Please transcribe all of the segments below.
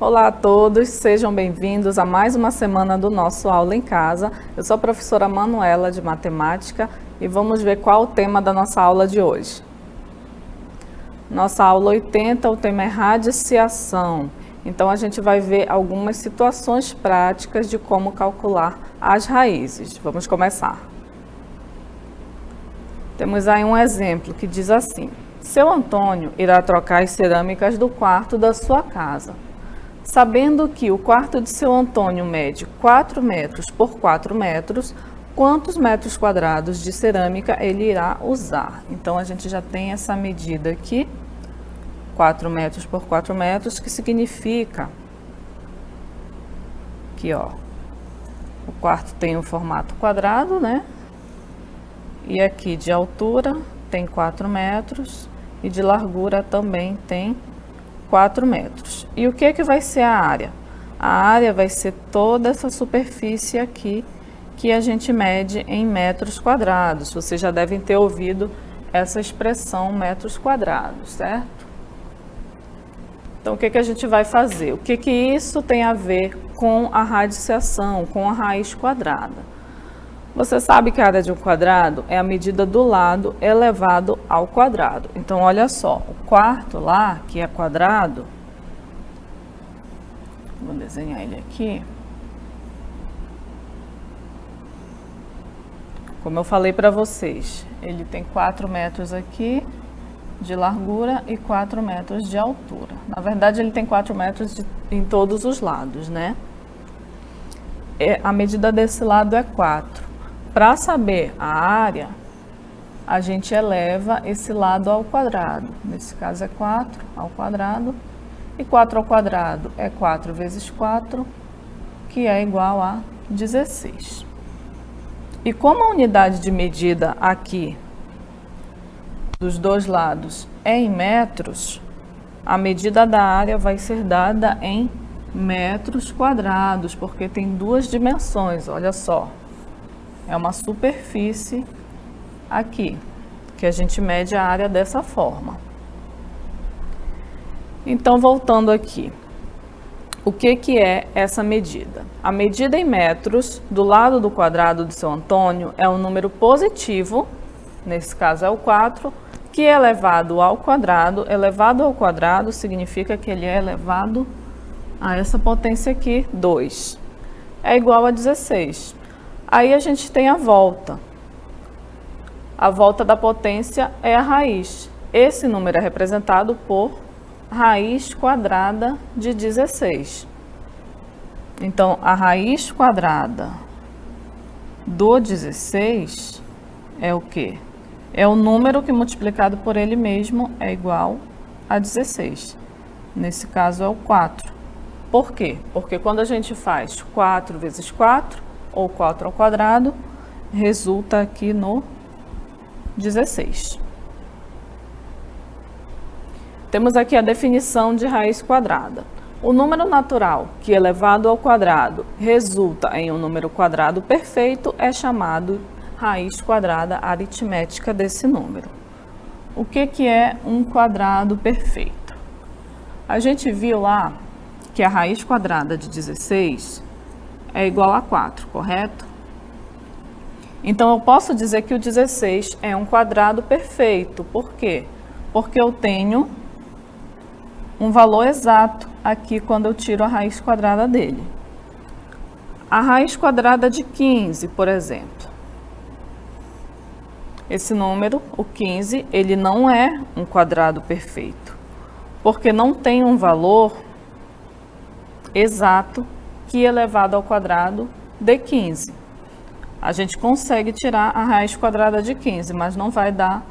Olá a todos, sejam bem-vindos a mais uma semana do nosso Aula em Casa. Eu sou a professora Manuela de Matemática e vamos ver qual o tema da nossa aula de hoje. Nossa aula 80, o tema é radiciação. Então a gente vai ver algumas situações práticas de como calcular as raízes. Vamos começar. Temos aí um exemplo que diz assim: seu Antônio irá trocar as cerâmicas do quarto da sua casa. Sabendo que o quarto de seu Antônio mede 4 metros por 4 metros, quantos metros quadrados de cerâmica ele irá usar? Então, a gente já tem essa medida aqui, 4 metros por 4 metros, que significa que, ó, o quarto tem o formato quadrado, né? E aqui de altura tem 4 metros e de largura também tem 4 metros. E o que vai ser a área? A área vai ser toda essa superfície aqui que a gente mede em metros quadrados. Vocês já devem ter ouvido essa expressão metros quadrados, certo? Então, o que a gente vai fazer? O que isso tem a ver com a radiciação, com a raiz quadrada? Você sabe que a área de um quadrado é a medida do lado elevado ao quadrado. Então, olha só, o quarto lá, que é quadrado, vou desenhar ele aqui. Como eu falei para vocês, ele tem 4 metros aqui de largura e 4 metros de altura. Na verdade, ele tem 4 metros em todos os lados, né? A medida desse lado é 4. Para saber a área, a gente eleva esse lado ao quadrado. Nesse caso é 4 ao quadrado. E 4 ao quadrado é 4 vezes 4, que é igual a 16. E como a unidade de medida aqui dos dois lados é em metros, a medida da área vai ser dada em metros quadrados, porque tem duas dimensões, olha só. É uma superfície aqui, que a gente mede a área dessa forma. Então, voltando aqui, o que é essa medida? A medida em metros do lado do quadrado do seu Antônio é um número positivo, nesse caso é o 4, que é elevado ao quadrado. Elevado ao quadrado significa que ele é elevado a essa potência aqui, 2. É igual a 16. Aí a gente tem a volta. A volta da potência é a raiz. Esse número é representado por raiz quadrada de 16. Então, a raiz quadrada do 16 é o quê? É o número que multiplicado por ele mesmo é igual a 16. Nesse caso é o 4. Por quê? Porque quando a gente faz 4 vezes 4, ou 4 ao quadrado, resulta aqui no 16. Temos aqui a definição de raiz quadrada. O número natural que elevado ao quadrado resulta em um número quadrado perfeito é chamado raiz quadrada aritmética desse número. O que é um quadrado perfeito? A gente viu lá que a raiz quadrada de 16 é igual a 4, correto? Então, eu posso dizer que o 16 é um quadrado perfeito. Por quê? Porque eu tenho um valor exato aqui quando eu tiro a raiz quadrada dele. A raiz quadrada de 15, por exemplo. Esse número, o 15, ele não é um quadrado perfeito, porque não tem um valor exato que elevado ao quadrado de 15. A gente consegue tirar a raiz quadrada de 15, mas não vai dar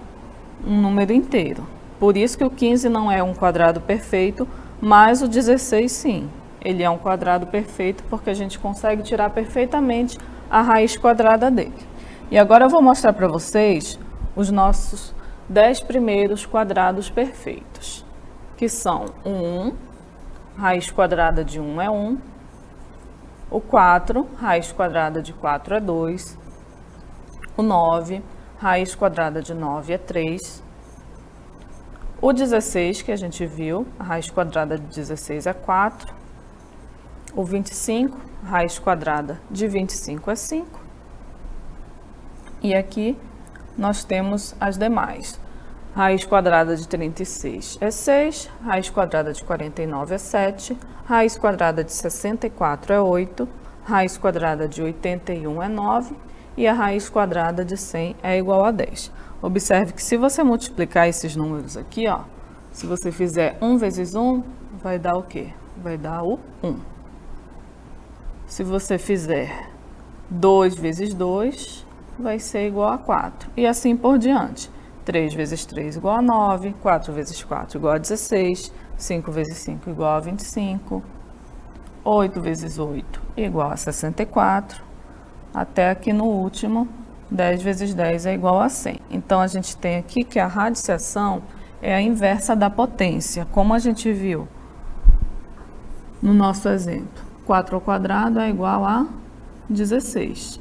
um número inteiro. Por isso que o 15 não é um quadrado perfeito, mas o 16 sim. Ele é um quadrado perfeito porque a gente consegue tirar perfeitamente a raiz quadrada dele. E agora eu vou mostrar para vocês os nossos 10 primeiros quadrados perfeitos, que são o 1, raiz quadrada de 1 é 1, o 4, raiz quadrada de 4 é 2, o 9, raiz quadrada de 9 é 3, o 16, que a gente viu, a raiz quadrada de 16 é 4, O 25, raiz quadrada de 25 é 5. E aqui nós temos as demais. Raiz quadrada de 36 é 6, raiz quadrada de 49 é 7, raiz quadrada de 64 é 8, raiz quadrada de 81 é 9 e a raiz quadrada de 100 é igual a 10. Observe que se você multiplicar esses números aqui, ó, se você fizer 1 vezes 1, vai dar o quê? Vai dar o 1. Se você fizer 2 vezes 2, vai ser igual a 4. E assim por diante. 3 vezes 3 igual a 9, 4 vezes 4 igual a 16, 5 vezes 5 igual a 25, 8 vezes 8 igual a 64, até aqui no último, 10 vezes 10 é igual a 100. Então, a gente tem aqui que a radiciação é a inversa da potência, como a gente viu no nosso exemplo. 4 ao quadrado é igual a 16.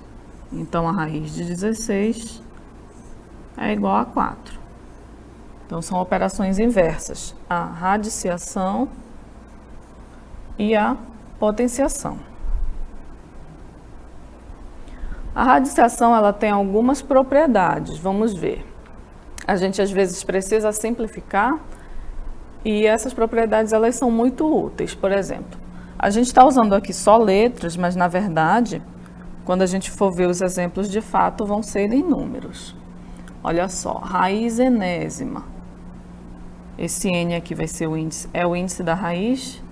Então, a raiz de 16 é igual a 4. Então, são operações inversas, a radiciação e a potenciação. A radiciação, ela tem algumas propriedades, vamos ver. A gente, às vezes, precisa simplificar e essas propriedades, elas são muito úteis. Por exemplo, a gente está usando aqui só letras, mas, na verdade, quando a gente for ver os exemplos de fato, vão ser em números. Olha só, raiz enésima. Esse n aqui vai ser o índice, é o índice da raiz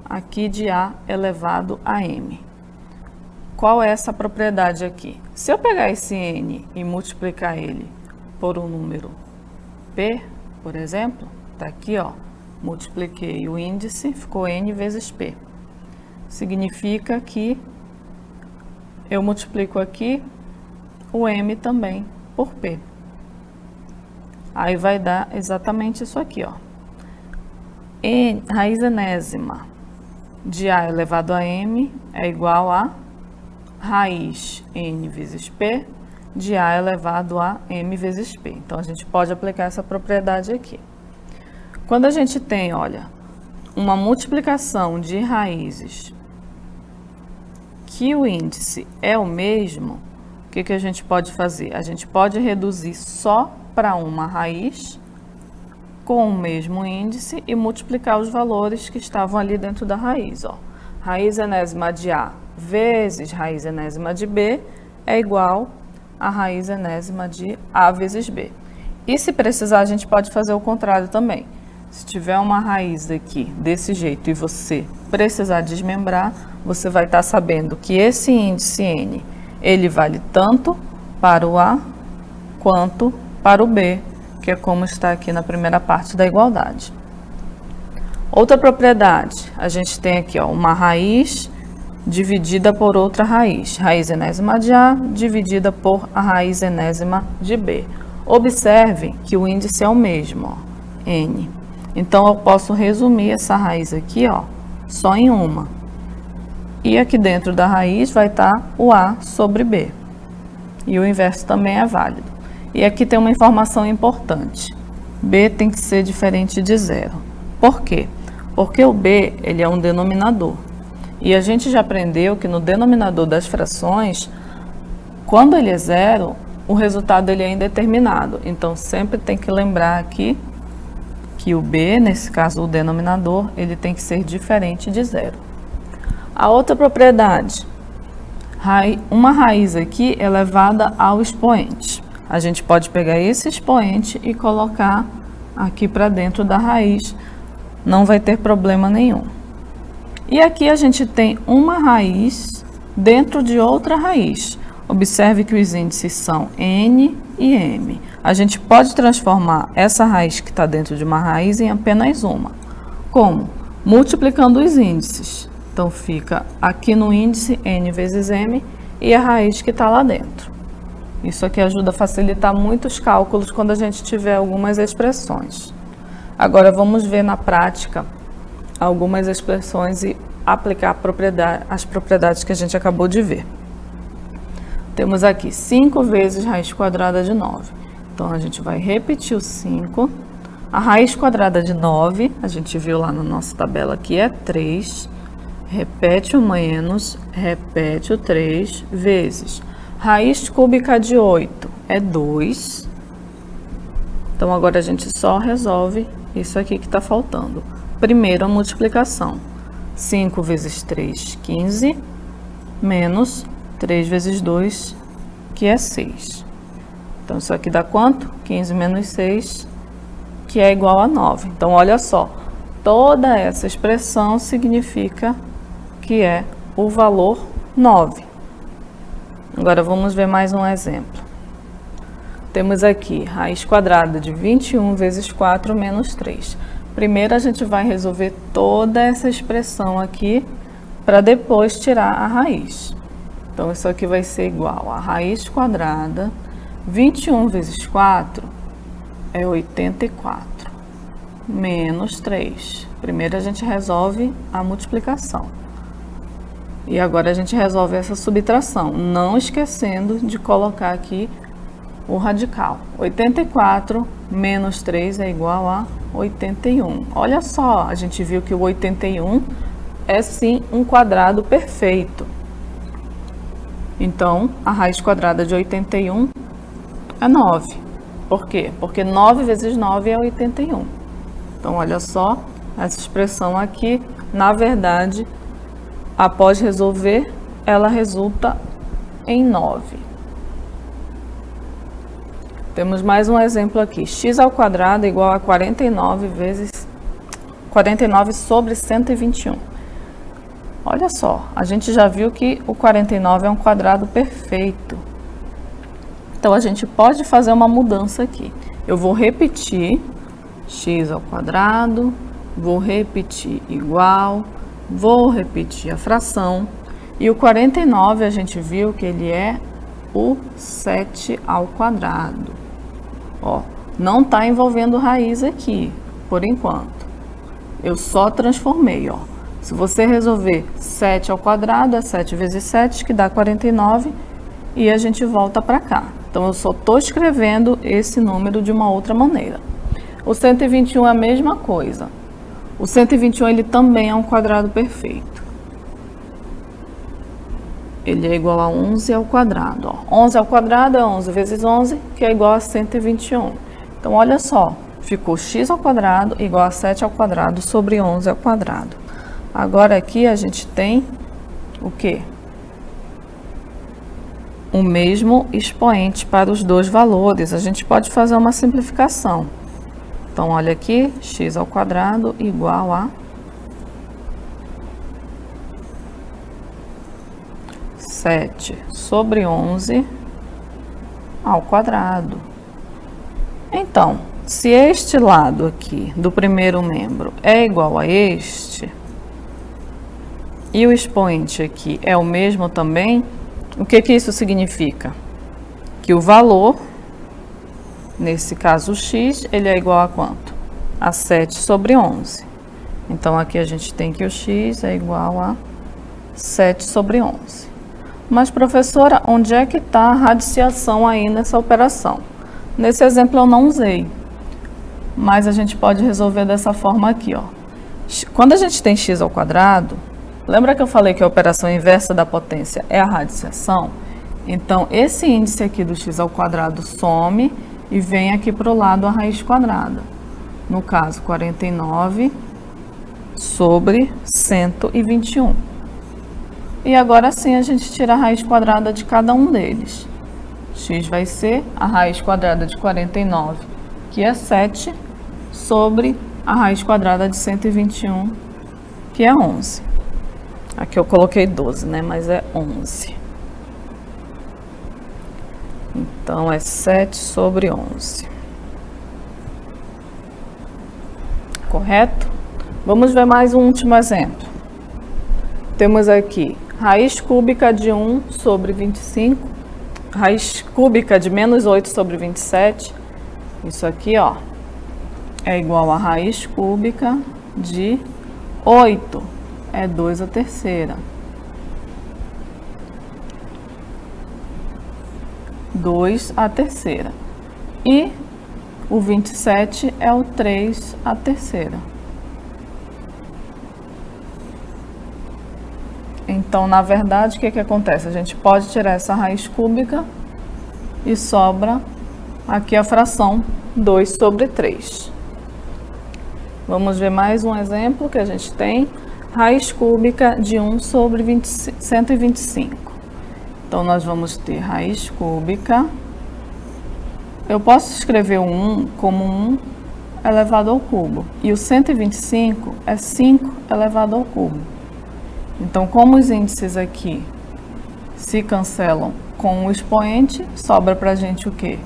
aqui de a elevado a m. Qual é essa propriedade aqui? Se eu pegar esse n e multiplicar ele por um número p, por exemplo, tá aqui, ó, multipliquei o índice, ficou n vezes p. Significa que eu multiplico aqui o m também por p. Aí vai dar exatamente isso aqui, ó. Raiz enésima de a elevado a m é igual a raiz n vezes p de a elevado a m vezes p. Então, a gente pode aplicar essa propriedade aqui. Quando a gente tem, olha, uma multiplicação de raízes que o índice é o mesmo, o que a gente pode fazer? A gente pode reduzir só para uma raiz com o mesmo índice e multiplicar os valores que estavam ali dentro da raiz, ó. Raiz enésima de a vezes raiz enésima de b é igual a raiz enésima de a vezes b. E se precisar, a gente pode fazer o contrário também. Se tiver uma raiz aqui desse jeito e você precisar desmembrar, você vai estar sabendo que esse índice n, ele vale tanto para o a quanto para o b, que é como está aqui na primeira parte da igualdade. Outra propriedade, a gente tem aqui, ó, uma raiz dividida por outra raiz. Raiz enésima de a dividida por a raiz enésima de b. Observe que o índice é o mesmo, ó, n. Então, eu posso resumir essa raiz aqui, ó, só em uma. E aqui dentro da raiz vai estar o a sobre b. E o inverso também é válido. E aqui tem uma informação importante. B tem que ser diferente de zero. Por quê? Porque o b, ele é um denominador. E a gente já aprendeu que no denominador das frações, quando ele é zero, o resultado ele é indeterminado. Então, sempre tem que lembrar aqui que o b, nesse caso o denominador, ele tem que ser diferente de zero. A outra propriedade, uma raiz aqui elevada ao expoente. A gente pode pegar esse expoente e colocar aqui para dentro da raiz, não vai ter problema nenhum. E aqui a gente tem uma raiz dentro de outra raiz. Observe que os índices são n e m. A gente pode transformar essa raiz que está dentro de uma raiz em apenas uma. Como? Multiplicando os índices. Então, fica aqui no índice n vezes m e a raiz que está lá dentro. Isso aqui ajuda a facilitar muitos cálculos quando a gente tiver algumas expressões. Agora, vamos ver na prática algumas expressões e aplicar as propriedades que a gente acabou de ver. Temos aqui 5 vezes raiz quadrada de 9. Então, a gente vai repetir o 5. A raiz quadrada de 9, a gente viu lá na nossa tabela aqui, é 3. repete o menos, repete o 3 vezes. Raiz cúbica de 8 é 2. Então, agora a gente só resolve isso aqui que está faltando. Primeiro, a multiplicação. 5 vezes 3, 15, menos 3 vezes 2, que é 6. Então, isso aqui dá quanto? 15 menos 6, que é igual a 9. Então, olha só, toda essa expressão significa que é o valor 9. Agora, vamos ver mais um exemplo. Temos aqui raiz quadrada de 21 vezes 4 menos 3. Primeiro, a gente vai resolver toda essa expressão aqui para depois tirar a raiz. Então, isso aqui vai ser igual a raiz quadrada. 21 vezes 4 é 84, menos 3. Primeiro, a gente resolve a multiplicação. E agora, a gente resolve essa subtração, não esquecendo de colocar aqui o radical. 84 menos 3 é igual a 81. Olha só, a gente viu que o 81 é sim um quadrado perfeito. Então, a raiz quadrada de 81 é 9. Por quê? Porque 9 vezes 9 é 81. Então, olha só, essa expressão aqui, na verdade, após resolver, ela resulta em 9. Temos mais um exemplo aqui. X ao quadrado é igual a 49 sobre 121. Olha só, a gente já viu que o 49 é um quadrado perfeito. Então, a gente pode fazer uma mudança aqui. Eu vou repetir x ao quadrado, vou repetir igual, vou repetir a fração. E o 49, a gente viu que ele é o 7 ao quadrado. Ó, não está envolvendo raiz aqui, por enquanto. Eu só transformei, ó. Se você resolver 7 ao quadrado, é 7 vezes 7, que dá 49, e a gente volta para cá. Então, eu só estou escrevendo esse número de uma outra maneira. O 121 é a mesma coisa. O 121, ele também é um quadrado perfeito. Ele é igual a 11 ao quadrado. Ó. 11 ao quadrado é 11 vezes 11, que é igual a 121. Então, olha só, ficou x ao quadrado igual a 7 ao quadrado sobre 11 ao quadrado. Agora, aqui a gente tem o quê? O mesmo expoente para os dois valores. A gente pode fazer uma simplificação. Então, olha aqui, x ao quadrado igual a 7 sobre 11 ao quadrado. Então, se este lado aqui do primeiro membro é igual a este, e o expoente aqui é o mesmo também, o que isso significa? Que o valor, nesse caso x, ele é igual a quanto? A 7 sobre 11. Então, aqui a gente tem que o x é igual a 7 sobre 11. Mas, professora, onde é que está a radiciação aí nessa operação? Nesse exemplo eu não usei, mas a gente pode resolver dessa forma aqui, ó. Quando a gente tem x ao quadrado, lembra que eu falei que a operação inversa da potência é a radiciação? Então, esse índice aqui do x ao quadrado some e vem aqui para o lado a raiz quadrada. No caso, 49 sobre 121. E agora sim a gente tira a raiz quadrada de cada um deles. X vai ser a raiz quadrada de 49, que é 7, sobre a raiz quadrada de 121, que é 11. Aqui eu coloquei 12, né? Mas é 11. Então, é 7 sobre 11. Correto? Vamos ver mais um último exemplo. Temos aqui raiz cúbica de 1 sobre 25. Raiz cúbica de menos 8 sobre 27. Isso aqui, ó, é igual a raiz cúbica de 8. É 2 à terceira. 2 à terceira. E o 27 é o 3 à terceira. Então, na verdade, o que acontece? A gente pode tirar essa raiz cúbica e sobra aqui a fração 2 sobre 3. Vamos ver mais um exemplo que a gente tem. Raiz cúbica de 1 sobre 125. Então, nós vamos ter raiz cúbica. Eu posso escrever o 1 como 1 elevado ao cubo. E o 125 é 5 elevado ao cubo. Então, como os índices aqui se cancelam com o expoente, sobra para a gente o quê?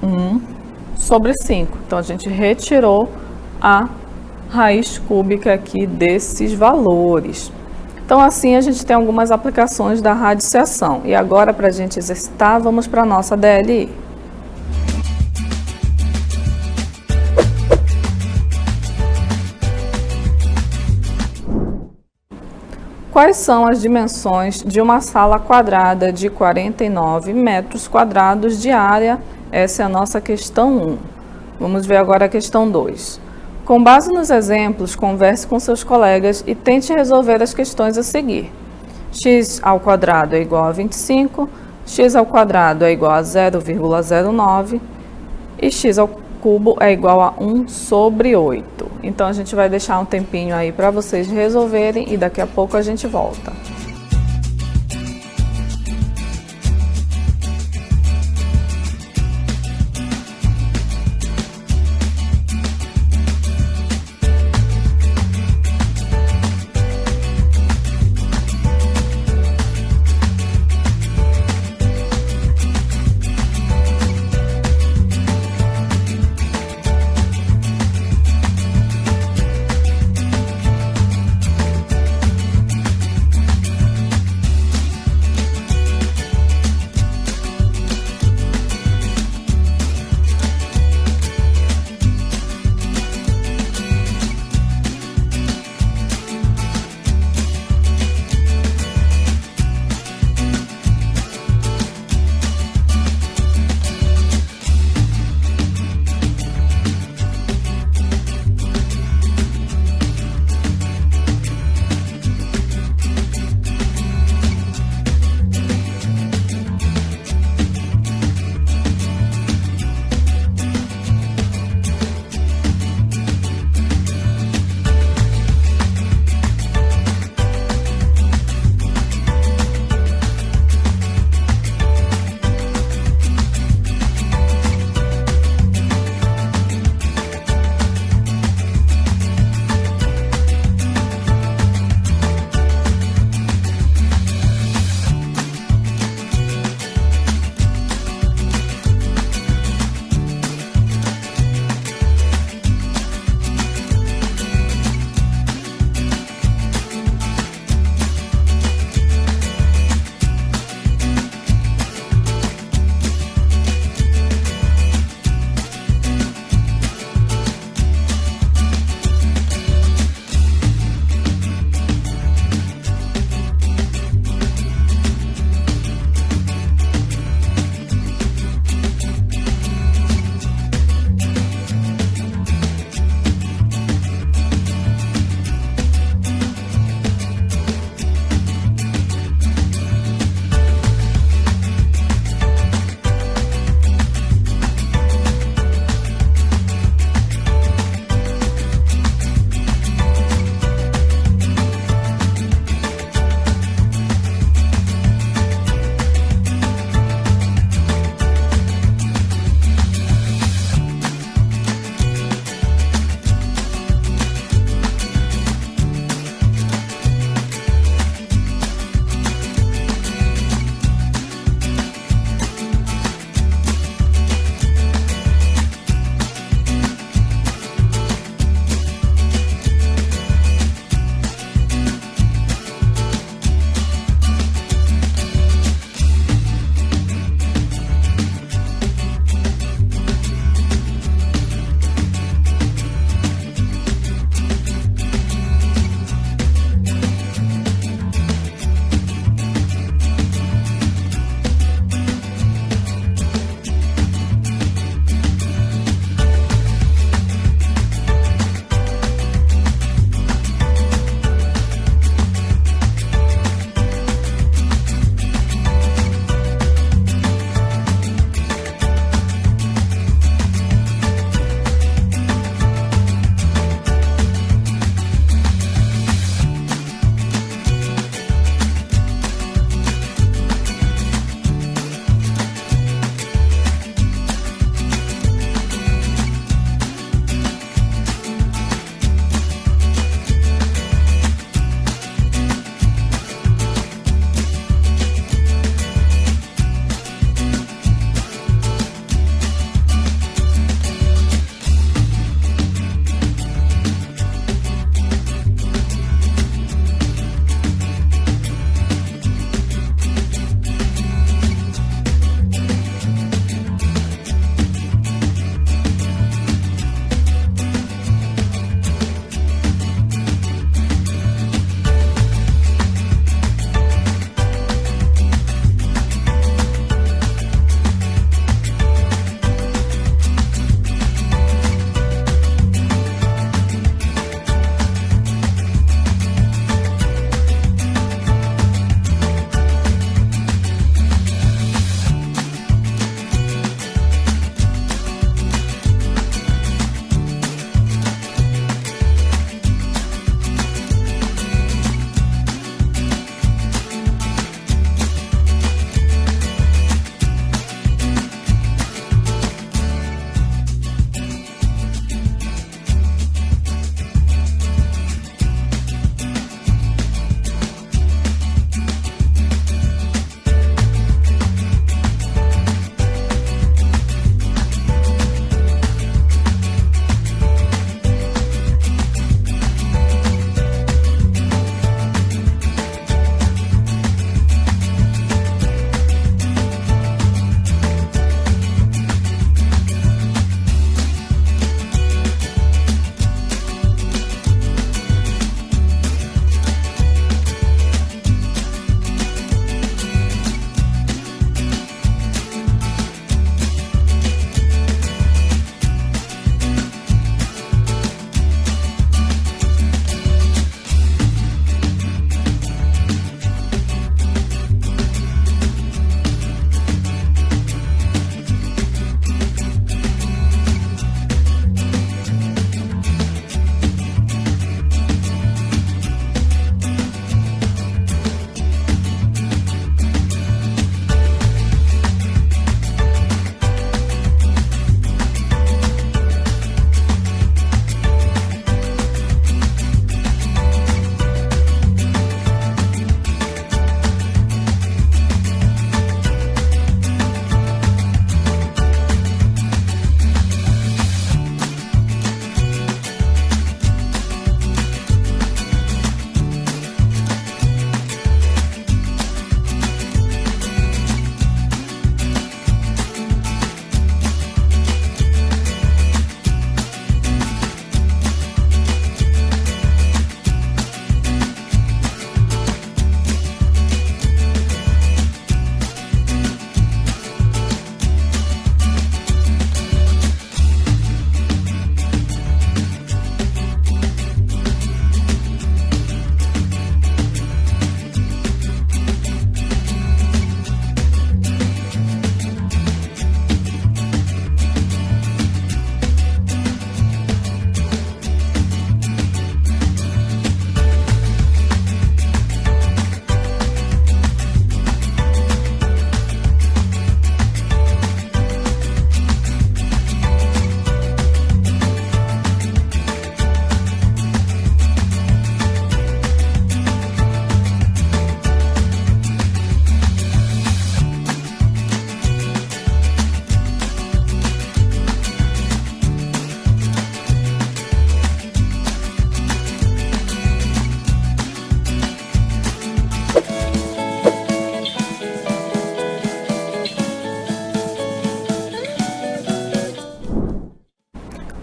1 sobre 5. Então, a gente retirou a raiz cúbica aqui desses valores. Então, assim, a gente tem algumas aplicações da radiciação. E agora, para a gente exercitar, vamos para a nossa DLI. Quais são as dimensões de uma sala quadrada de 49 metros quadrados de área? Essa é a nossa questão 1. Vamos ver agora a questão 2. Com base nos exemplos, converse com seus colegas e tente resolver as questões a seguir. X ao quadrado é igual a 25, x ao quadrado é igual a 0,09 e x ao cubo é igual a 1 sobre 8. Então, a gente vai deixar um tempinho aí para vocês resolverem e daqui a pouco a gente volta.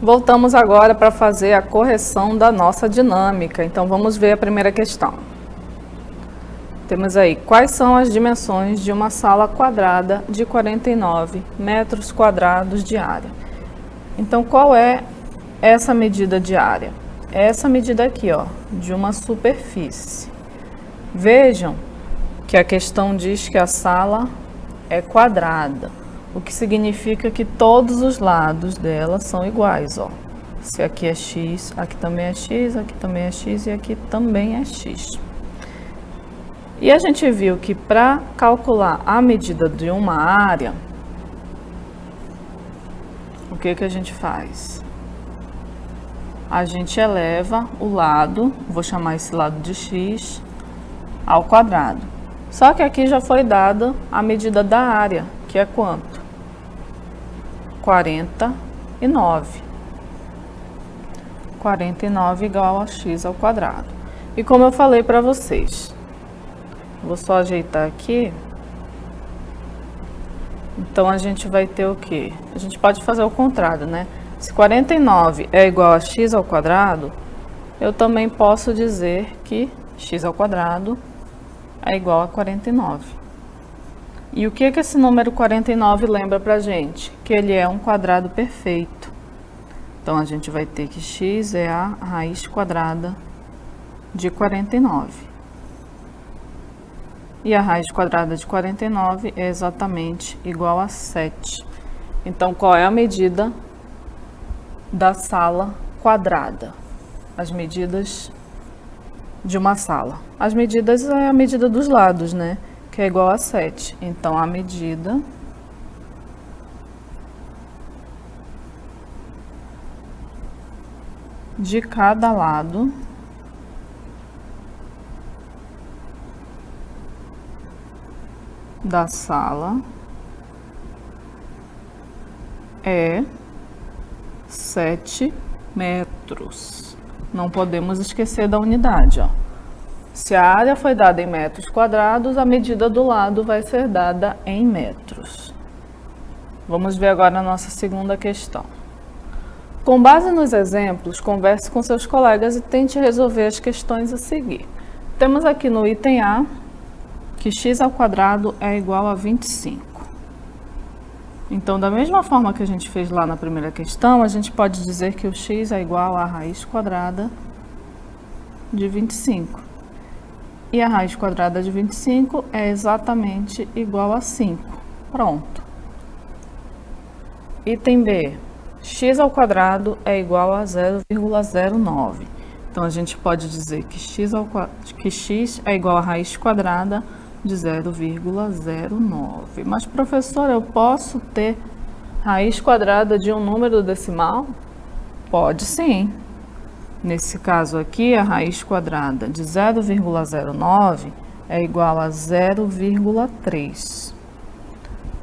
Voltamos agora para fazer a correção da nossa dinâmica. Então, vamos ver a primeira questão. Temos aí, quais são as dimensões de uma sala quadrada de 49 metros quadrados de área? Então, qual é essa medida de área? Essa medida aqui, ó, de uma superfície. Vejam que a questão diz que a sala é quadrada, o que significa que todos os lados dela são iguais, ó. Se aqui é x, aqui também é x, aqui também é x e aqui também é x. E a gente viu que para calcular a medida de uma área, o que a gente faz? A gente eleva o lado, vou chamar esse lado de x, ao quadrado. Só que aqui já foi dada a medida da área, que é quanto? 49. 49 igual a x ao quadrado. E como eu falei para vocês, vou só ajeitar aqui. Então, a gente vai ter o quê? A gente pode fazer o contrário, né? Se 49 é igual a x ao quadrado, eu também posso dizer que x ao quadrado é igual a 49. E o que esse número 49 lembra pra gente? Que ele é um quadrado perfeito. Então, a gente vai ter que x é a raiz quadrada de 49. E a raiz quadrada de 49 é exatamente igual a 7. Então, qual é a medida da sala quadrada? As medidas de uma sala. As medidas é a medida dos lados, né? Que é igual a 7. Então, a medida de cada lado da sala é 7 metros. Não podemos esquecer da unidade, ó. Se a área foi dada em metros quadrados, a medida do lado vai ser dada em metros. Vamos ver agora a nossa segunda questão. Com base nos exemplos, converse com seus colegas e tente resolver as questões a seguir. Temos aqui no item A que x ao quadrado é igual a 25. Então, da mesma forma que a gente fez lá na primeira questão, a gente pode dizer que o x é igual a raiz quadrada de 25. E a raiz quadrada de 25 é exatamente igual a 5. Pronto. Item B. X ao quadrado é igual a 0,09. Então, a gente pode dizer que x é igual a raiz quadrada de 0,09. Mas, professor, eu posso ter raiz quadrada de um número decimal? Pode sim. Nesse caso aqui, a raiz quadrada de 0,09 é igual a 0,3.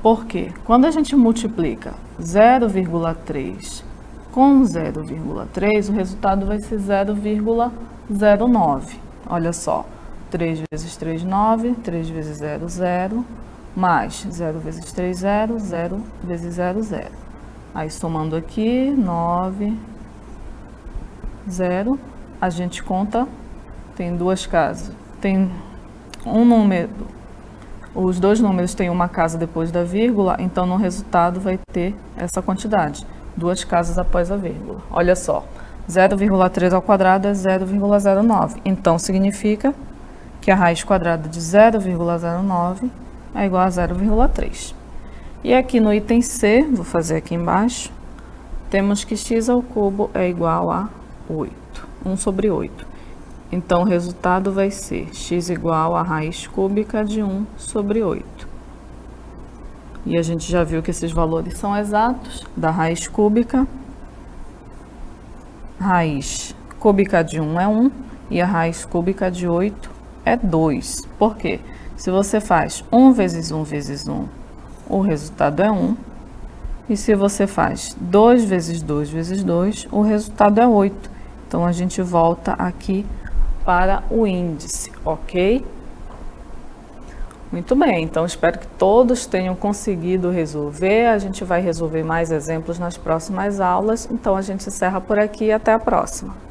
Por quê? Quando a gente multiplica 0,3 com 0,3, o resultado vai ser 0,09. Olha só. 3 vezes 3, 9, 3 vezes 0, 0, mais 0 vezes 3, 0, 0 vezes 0, 0. Aí, somando aqui, 9, 0, a gente conta, tem duas casas, tem um número, os dois números têm uma casa depois da vírgula, então no resultado vai ter essa quantidade, duas casas após a vírgula. Olha só, 0,3 ao quadrado é 0,09, então significa que a raiz quadrada de 0,09 é igual a 0,3. E aqui no item C, vou fazer aqui embaixo, temos que x ao cubo é igual a 8, 1 sobre 8. Então, o resultado vai ser x igual a raiz cúbica de 1 sobre 8. E a gente já viu que esses valores são exatos, da raiz cúbica. Raiz cúbica de 1 é 1 e a raiz cúbica de 8 é 2. Por quê? Se você faz 1 vezes 1 vezes 1, o resultado é 1. E se você faz 2 vezes 2 vezes 2, o resultado é 8. Então, a gente volta aqui para o índice, ok? Muito bem, então espero que todos tenham conseguido resolver. A gente vai resolver mais exemplos nas próximas aulas. Então a gente encerra por aqui e até a próxima.